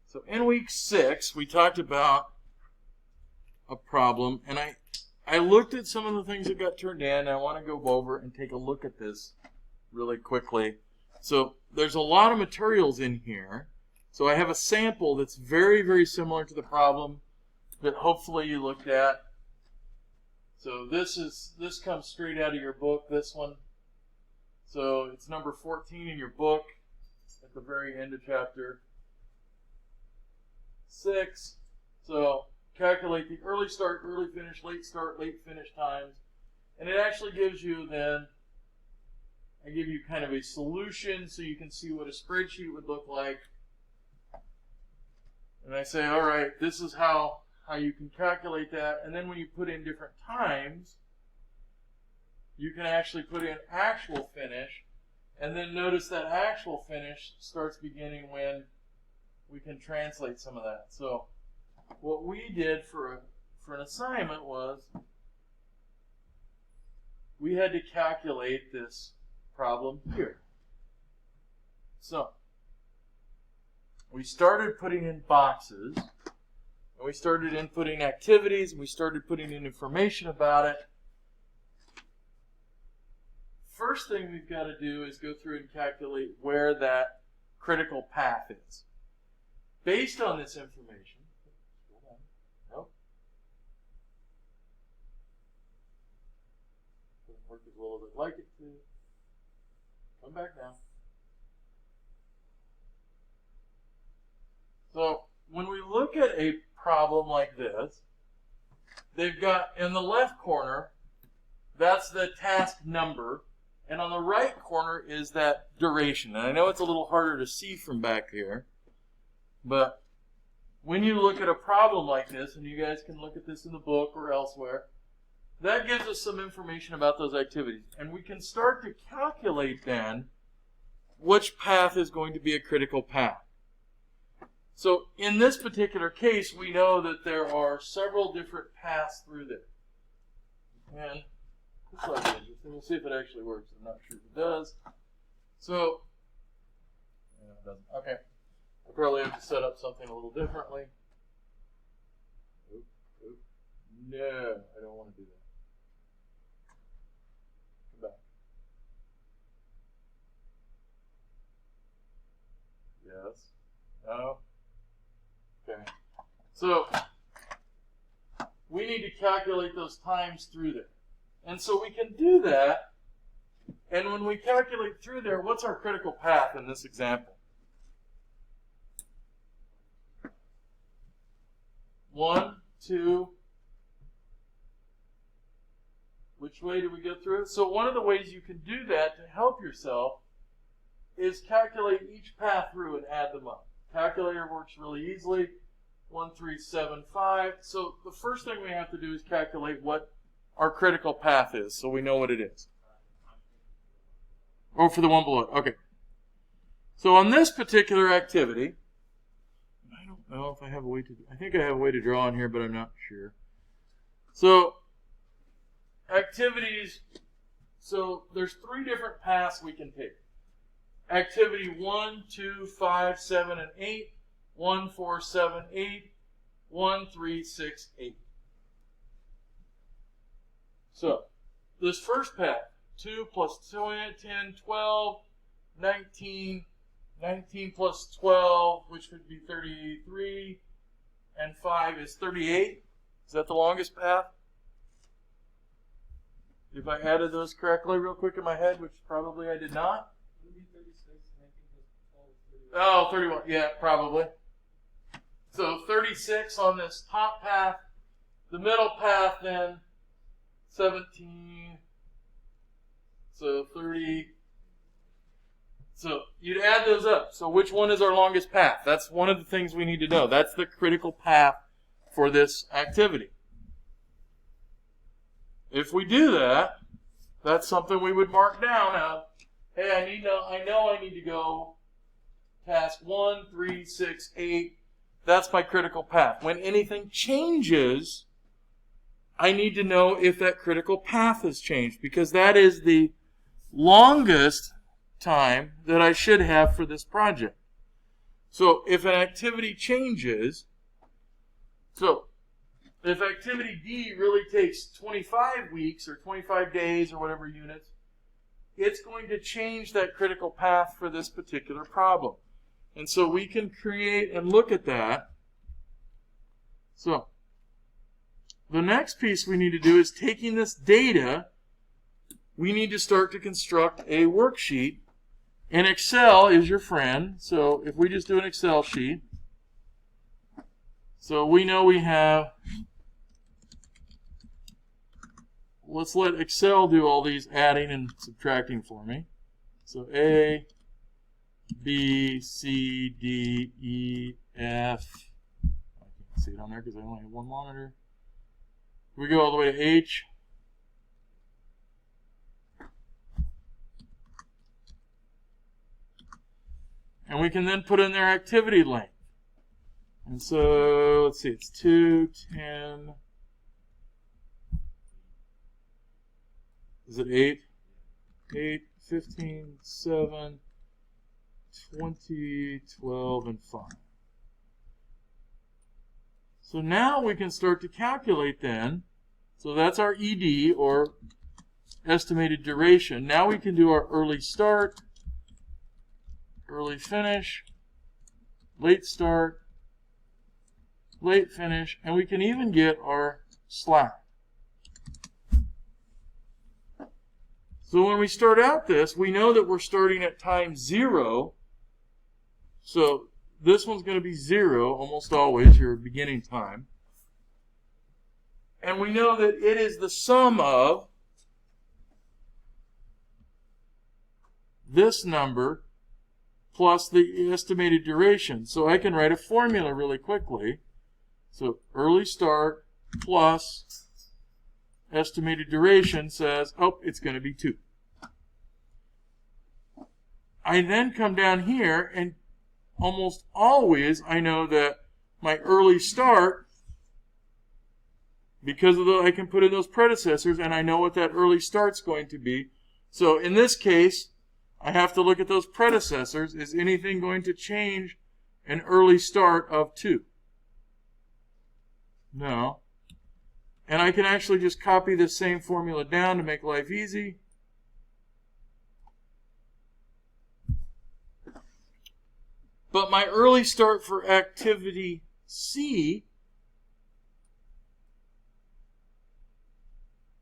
So in week 6, we talked about a problem, and I looked at some of the things that got turned in, and I want to go over and take a look at this really quickly. So there's a lot of materials in here. So I have a sample that's very, very similar to the problem that hopefully you looked at. So this comes straight out of your book, this one. So it's number 14 in your book at the very end of chapter 6. So calculate the early start, early finish, late start, late finish times. And it actually gives you then, I give you kind of a solution so you can see what a spreadsheet would look like. And I say, all right, this is how you can calculate that. And then when you put in different times, you can actually put in actual finish. And then notice that actual finish starts beginning when we can translate some of that. So what we did for an assignment was we had to calculate this problem here. So we started putting in boxes, and we started inputting activities, and we started putting in information about it. First thing we've got to do is go through and calculate where that critical path is. Based on this information, nope. Doesn't work as well as I'd like it to. Come back now. So when we look at a problem like this, they've got in the left corner, that's the task number, and on the right corner is that duration. And I know it's a little harder to see from back here, but when you look at a problem like this, and you guys can look at this in the book or elsewhere, that gives us some information about those activities. And we can start to calculate then which path is going to be a critical path. So in this particular case, we know that there are several different paths through there. And this looks interesting. We'll see if it actually works. I'm not sure if it does. So, yeah, it doesn't. Okay. I probably have to set up something a little differently. No, I don't want to do that. Come back. Yes. No. Okay. So we need to calculate those times through there. And so we can do that. And when we calculate through there, what's our critical path in this example? 1, 2. Which way do we go through it? So one of the ways you can do that to help yourself is calculate each path through and add them up. Calculator works really easily. 1, 3, 7, 5. So the first thing we have to do is calculate what our critical path is, so we know what it is. Oh, for the one below it. Okay. So on this particular activity, I don't know if I have a way to, I think I have a way to draw on here, but I'm not sure. So activities, so there's 3 different paths we can take. Activity 1, 2, 5, 7, and 8. 1, 4, 7, 8. 1, 3, 6, 8. So this first path, 2 plus 10, 12, 19, 19 plus 12, which would be 33, and 5 is 38. Is that the longest path? If I added those correctly real quick in my head, which probably I did not. Oh, 31. Yeah, probably. So 36 on this top path. The middle path then, 17. So 30. So you'd add those up. So which one is our longest path? That's one of the things we need to know. That's the critical path for this activity. If we do that, that's something we would mark down of, hey, I know I need to go task 1, 3, 6, 8. That's my critical path. When anything changes, I need to know if that critical path has changed, because that is the longest time that I should have for this project. So if an activity changes, so if activity D really takes 25 weeks or 25 days or whatever units, it's going to change that critical path for this particular problem. And so we can create and look at that. So the next piece we need to do is taking this data, we need to start to construct a worksheet. And Excel is your friend. So if we just do an Excel sheet, so we know we have, let's let Excel do all these adding and subtracting for me. So A, B, C, D, E, F. I can't see it on there because I only have one monitor. We go all the way to H. And we can then put in their activity length. And so, let's see, it's 2, 10. Is it 8? 8, 15, 7, 20, 12, and 5. So now we can start to calculate then. So that's our ED, or estimated duration. Now we can do our early start, early finish, late start, late finish, and we can even get our slack. So when we start out this, we know that we're starting at time 0. So this one's going to be 0, almost always, your beginning time. And we know that it is the sum of this number plus the estimated duration. So I can write a formula really quickly. So early start plus estimated duration says, oh, it's going to be 2. I then come down here, and almost always I know that my early start, because of the, I can put in those predecessors, and I know what that early start's going to be. So in this case, I have to look at those predecessors. Is anything going to change an early start of 2? No. And I can actually just copy this same formula down to make life easy. But my early start for activity C,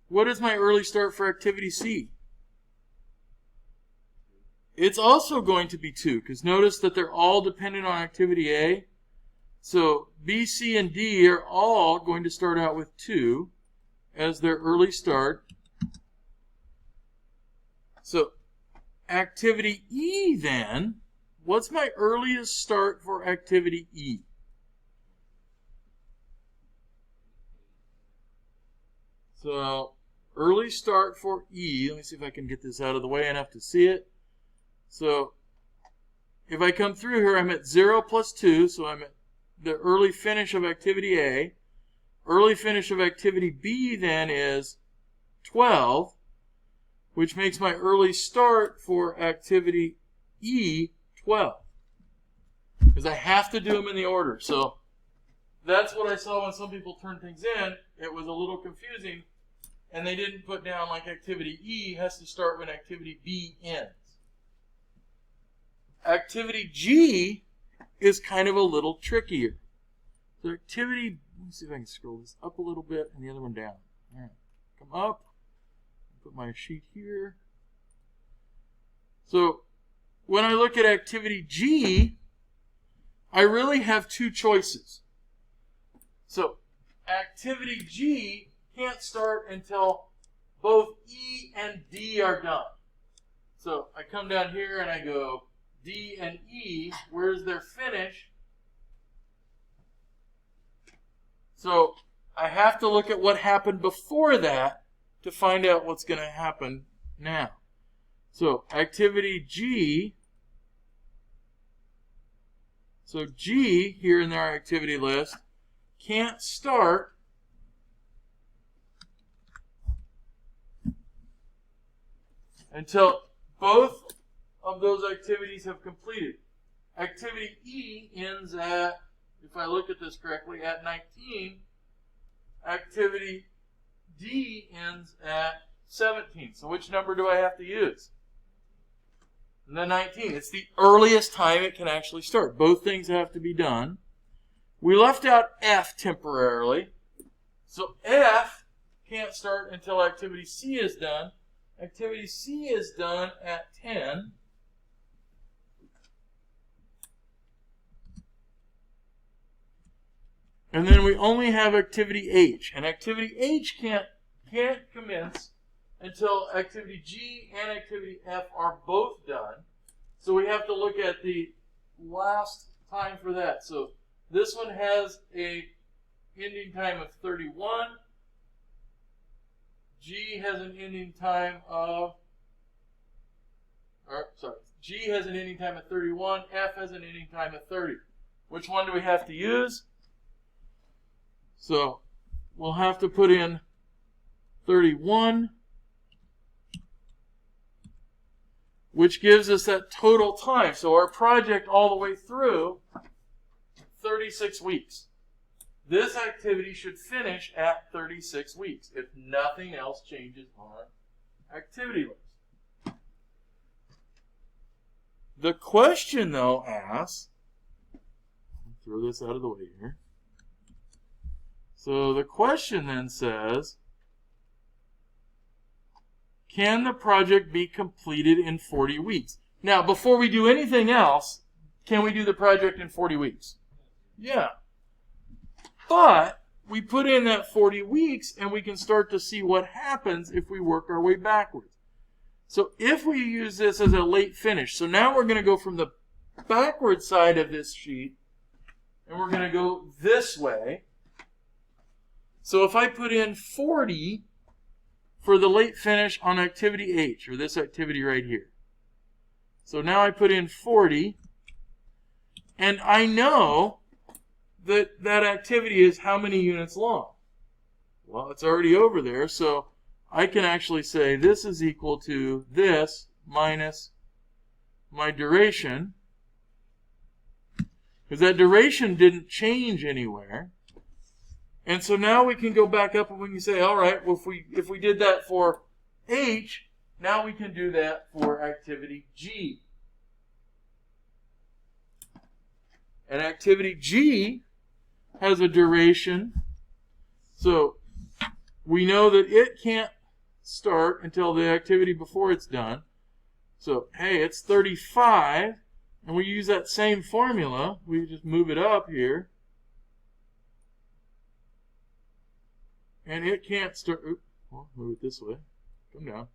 what is my early start for activity C? It's also going to be 2, because notice that they're all dependent on activity A. So B, C, and D are all going to start out with 2 as their early start. So activity E then, what's my earliest start for activity E? So early start for E, let me see if I can get this out of the way enough to see it. So if I come through here, I'm at 0 plus 2, so I'm at the early finish of activity A. Early finish of activity B then is 12, which makes my early start for activity E 12. Because I have to do them in the order. So that's what I saw when some people turned things in. It was a little confusing, and they didn't put down like activity E has to start when activity B ends. Activity G is kind of a little trickier. So activity, let me see if I can scroll this up a little bit and the other one down. All right, come up, put my sheet here. So when I look at activity G, I really have 2 choices. So activity G can't start until both E and D are done. So I come down here and I go D and E, where's their finish? So I have to look at what happened before that to find out what's going to happen now. So activity G, so G here in our activity list can't start until both of those activities have completed. activity E ends at, if I look at this correctly, at 19. Activity D ends at 17. So which number do I have to use? The 19. It's the earliest time it can actually start. Both things have to be done. We left out F temporarily. So F can't start until activity C is done. Activity C is done at 10. And then we only have activity H. And activity H can't commence until activity G and activity F are both done. So we have to look at the last time for that. So this one has a ending time of 31. G has an ending time of, G has an ending time of 31. F has an ending time of 30. Which one do we have to use? So we'll have to put in 31, which gives us that total time. So our project all the way through, 36 weeks. This activity should finish at 36 weeks if nothing else changes on our activity list. The question, though, asks, throw this out of the way here. So the question then says, can the project be completed in 40 weeks? Now, before we do anything else, can we do the project in 40 weeks? Yeah. But we put in that 40 weeks and we can start to see what happens if we work our way backwards. So if we use this as a late finish, so now we're going to go from the backward side of this sheet and we're going to go this way. So if I put in 40 for the late finish on activity H, or this activity right here. So now I put in 40, and I know that that activity is how many units long? Well, it's already over there, so I can actually say this is equal to this minus my duration, because that duration didn't change anywhere. And so now we can go back up and we can say, all right, well, if we did that for H, now we can do that for activity G. And activity G has a duration, so we know that it can't start until the activity before it's done. So, hey, it's 35, and we use that same formula. We just move it up here. And it can't start. Oops, well, move it this way. Come down.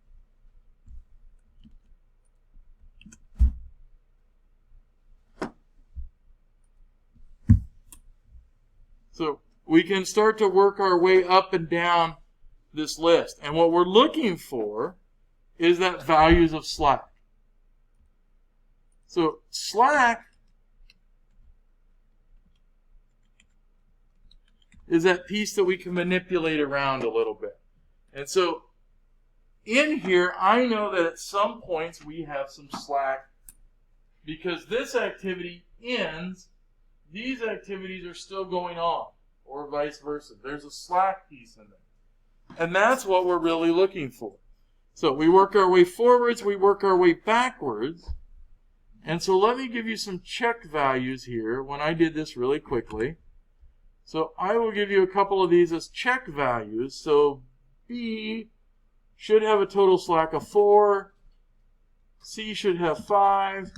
So we can start to work our way up and down this list. And what we're looking for is that values of slack. So slack is that piece that we can manipulate around a little bit. And so in here, I know that at some points we have some slack because this activity ends, these activities are still going on, or vice versa. There's a slack piece in there. And that's what we're really looking for. So we work our way forwards, we work our way backwards. And so let me give you some check values here when I did this really quickly. So I will give you a couple of these as check values. So B should have a total slack of 4. C should have 5.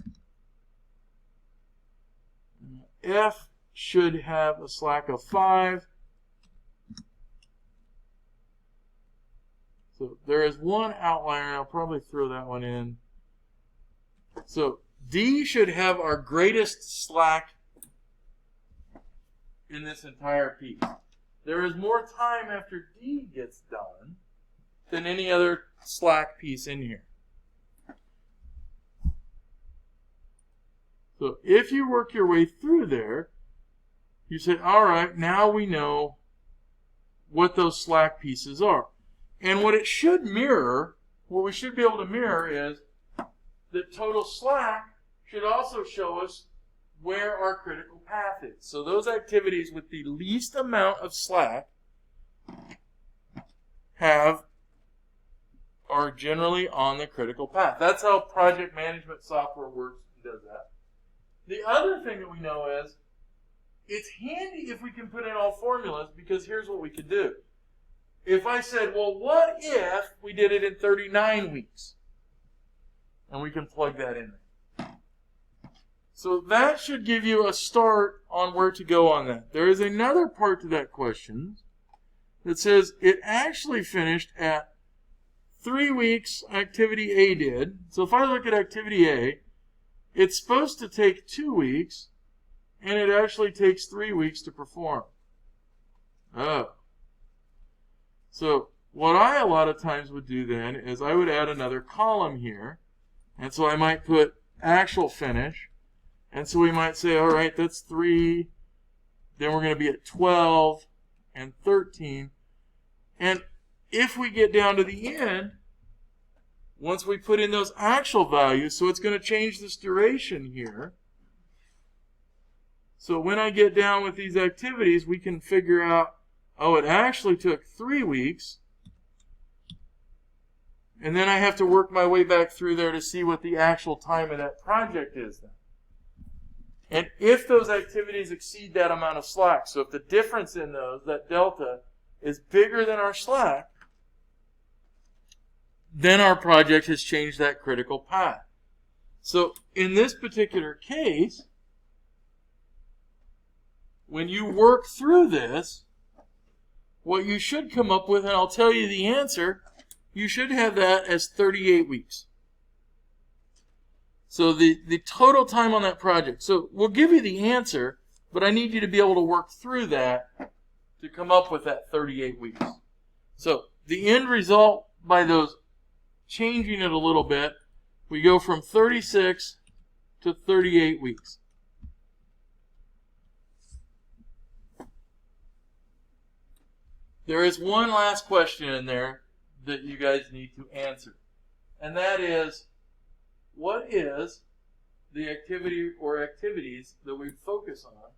F should have a slack of 5. So there is one outlier. I'll probably throw that one in. So D should have our greatest slack in this entire piece. There is more time after D gets done than any other slack piece in here. So if you work your way through there, you say, all right, now we know what those slack pieces are. And what it should mirror, what we should be able to mirror is that total slack should also show us where our critical path is. So those activities with the least amount of slack are generally on the critical path. That's how project management software works and does that. The other thing that we know is it's handy if we can put in all formulas, because here's what we could do. If I said, well, what if we did it in 39 weeks? And we can plug that in there. So that should give you a start on where to go on that. There is another part to that question that says it actually finished at 3 weeks, activity A did. So if I look at activity A, it's supposed to take 2 weeks, and it actually takes 3 weeks to perform. Oh. So what I a lot of times would do then is I would add another column here. And so I might put actual finish. And so we might say, all right, that's 3. Then we're going to be at 12 and 13. And if we get down to the end, once we put in those actual values, so it's going to change this duration here. So when I get down with these activities, we can figure out, oh, it actually took 3 weeks. And then I have to work my way back through there to see what the actual time of that project is then. And if those activities exceed that amount of slack, so if the difference in those, that delta, is bigger than our slack, then our project has changed that critical path. So in this particular case, when you work through this, what you should come up with, and I'll tell you the answer, you should have that as 38 weeks. So the total time on that project. So we'll give you the answer, but I need you to be able to work through that to come up with that 38 weeks. So the end result, by those changing it a little bit, we go from 36 to 38 weeks. There is one last question in there that you guys need to answer. And that is, what is the activity or activities that we focus on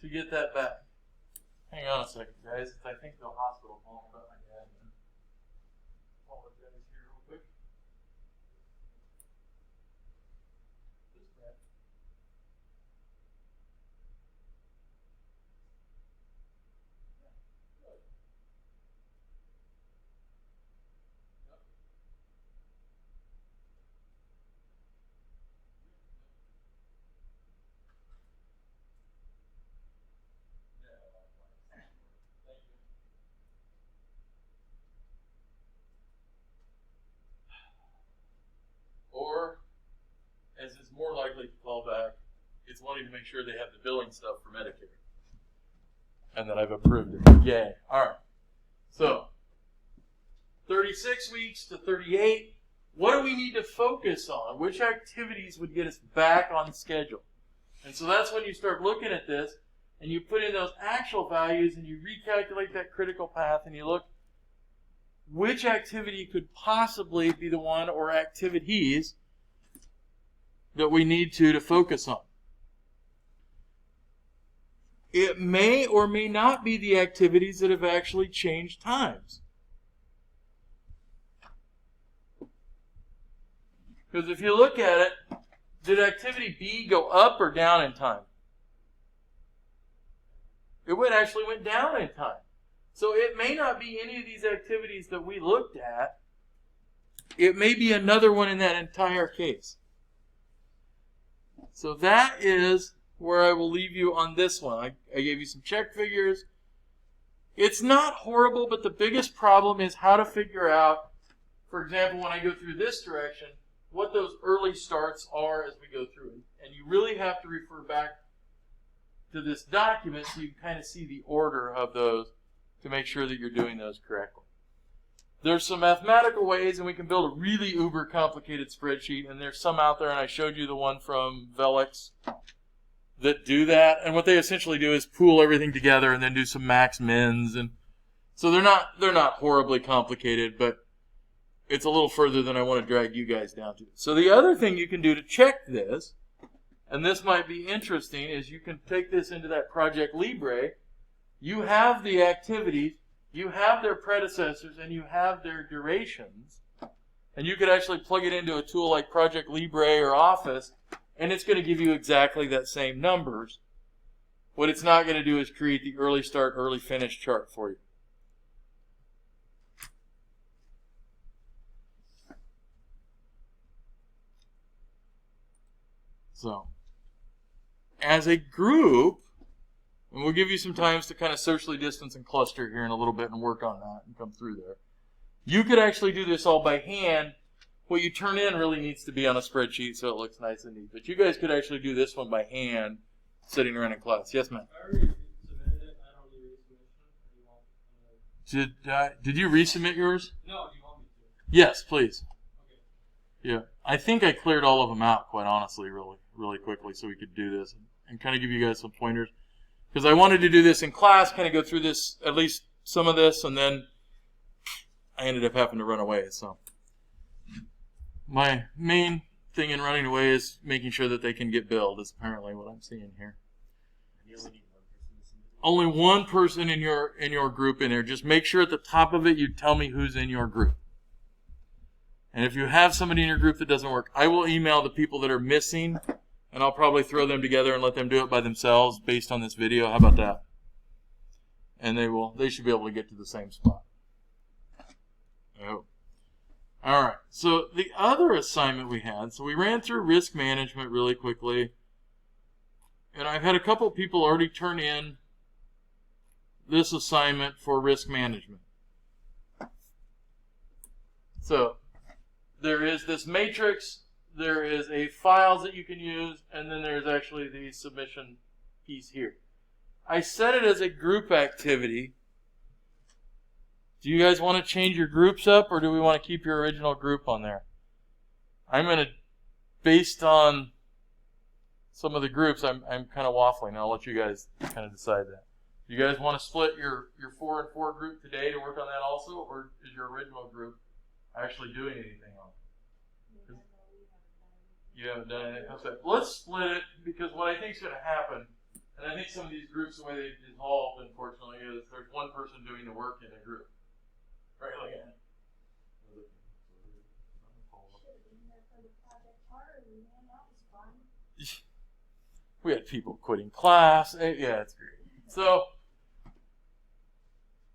to get that back? Hang on a second, guys. I think the hospital called about my dad. Apologize here real quick. This bad. Or, as is more likely to call back, it's wanting to make sure they have the billing stuff for Medicare. And that I've approved it. Yay. Alright. So, 36 weeks to 38. What do we need to focus on? Which activities would get us back on schedule? And so that's when you start looking at this, and you put in those actual values, and you recalculate that critical path, and you look which activity could possibly be the one, or activities, that we need to focus on. It may or may not be the activities that have actually changed times. Because if you look at it, did activity B go up or down in time? It actually went down in time. So it may not be any of these activities that we looked at. It may be another one in that entire case. So that is where I will leave you on this one. I gave you some check figures. It's not horrible, but the biggest problem is how to figure out, for example, when I go through this direction, what those early starts are as we go through it. And you really have to refer back to this document so you can kind of see the order of those to make sure that you're doing those correctly. There's some mathematical ways, and we can build a really uber complicated spreadsheet, and there's some out there, and I showed you the one from Velix that do that. And what they essentially do is pool everything together and then do some max mins, and so they're not horribly complicated, but it's a little further than I want to drag you guys down to. So the other thing you can do to check this and this might be interesting, is you can take this into that Project Libre. You have the activities, you have their predecessors, and you have their durations. And you could actually plug it into a tool like Project Libre or Office, and it's going to give you exactly that same numbers. What it's not going to do is create the early start, early finish chart for you. So, as a group, and we'll give you some times to kind of socially distance and cluster here in a little bit and work on that and come through there. You could actually do this all by hand. What you turn in really needs to be on a spreadsheet so it looks nice and neat. But you guys could actually do this one by hand, sitting around in class. Yes, ma'am? I already submitted it. I don't need resubmission. Did you resubmit yours? No, do you want me to? Yes, please. Okay. Yeah, I think I cleared all of them out, quite honestly, really quickly, so we could do this and kind of give you guys some pointers. Because I wanted to do this in class, kind of go through this, at least some of this, and then I ended up having to run away. So my main thing in running away is making sure that they can get billed, is apparently what I'm seeing here. Only one person in your group in there. Just make sure at the top of it you tell me who's in your group. And if you have somebody in your group that doesn't work, I will email the people that are missing, and I'll probably throw them together and let them do it by themselves based on this video. How about that? And they should be able to get to the same spot. Oh. All right. So the other assignment we had, so we ran through risk management really quickly. And I've had a couple people already turn in this assignment for risk management. So there is this matrix, there is a files that you can use, and then there's actually the submission piece here. I set it as a group activity. Do you guys want to change your groups up, or do we want to keep your original group on there? I'm going to, based on some of the groups, I'm kind of waffling. I'll let you guys kind of decide that. Do you guys want to split your 4 and 4 group today to work on that also, or is your original group actually doing anything on it? You haven't done anything. Okay. Let's split it, because what I think is going to happen, and I think some of these groups, the way they've evolved, unfortunately, is there's one person doing the work in a group. Right, like that. We had people quitting class. Yeah, it's great. So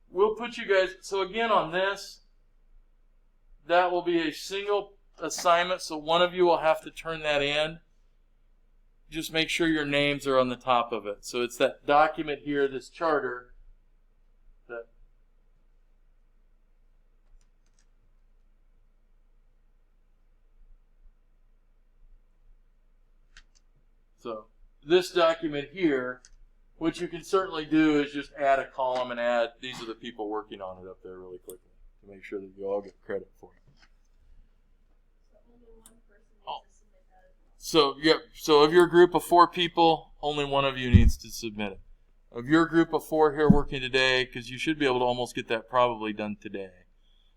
we'll put you guys, so again on this, that will be a single assignment, so one of you will have to turn that in. Just make sure your names are on the top of it. So it's that document here, this charter, that so this document here, what you can certainly do is just add a column and add, these are the people working on it up there really quickly to make sure that you all get credit for it. So, yeah, so of your group of 4 people, only one of you needs to submit it. Of your group of 4 here working today, because you should be able to almost get that probably done today.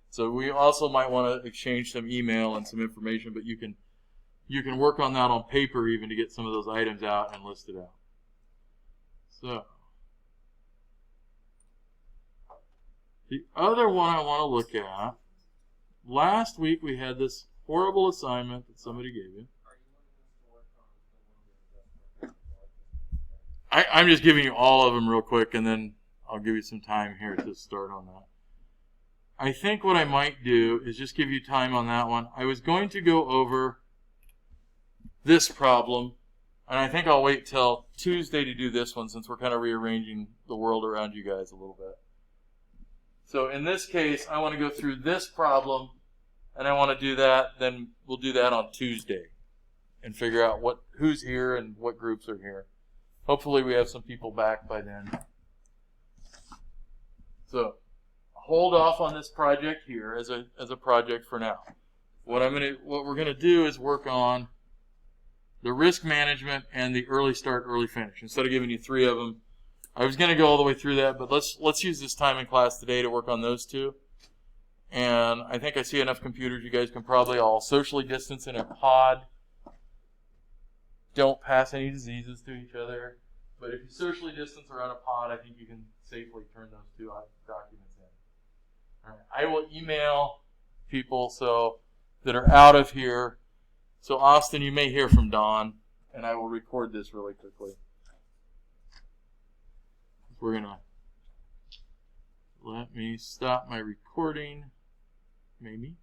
So we also might want to exchange some email and some information, but you can work on that on paper even to get some of those items out and list it out. So the other one I want to look at, last week we had this horrible assignment that somebody gave you. I'm just giving you all of them real quick, and then I'll give you some time here to start on that. I think what I might do is just give you time on that one. I was going to go over this problem, and I think I'll wait till Tuesday to do this one, since we're kind of rearranging the world around you guys a little bit. So in this case, I want to go through this problem, and I want to do that. Then we'll do that on Tuesday and figure out who's here and what groups are here. Hopefully we have some people back by then. So hold off on this project here as a project for now. What we're gonna do is work on the risk management and the early start, early finish. Instead of giving you 3 of them, I was gonna go all the way through that, but let's use this time in class today to work on those 2. And I think I see enough computers. You guys can probably all socially distance in a pod don't pass any diseases to each other. But if you socially distance around a pod, I think you can safely turn those two documents in. All right. I will email people that are out of here. So Austin, you may hear from Don, and I will record this really quickly. We're gonna let me stop my recording, maybe.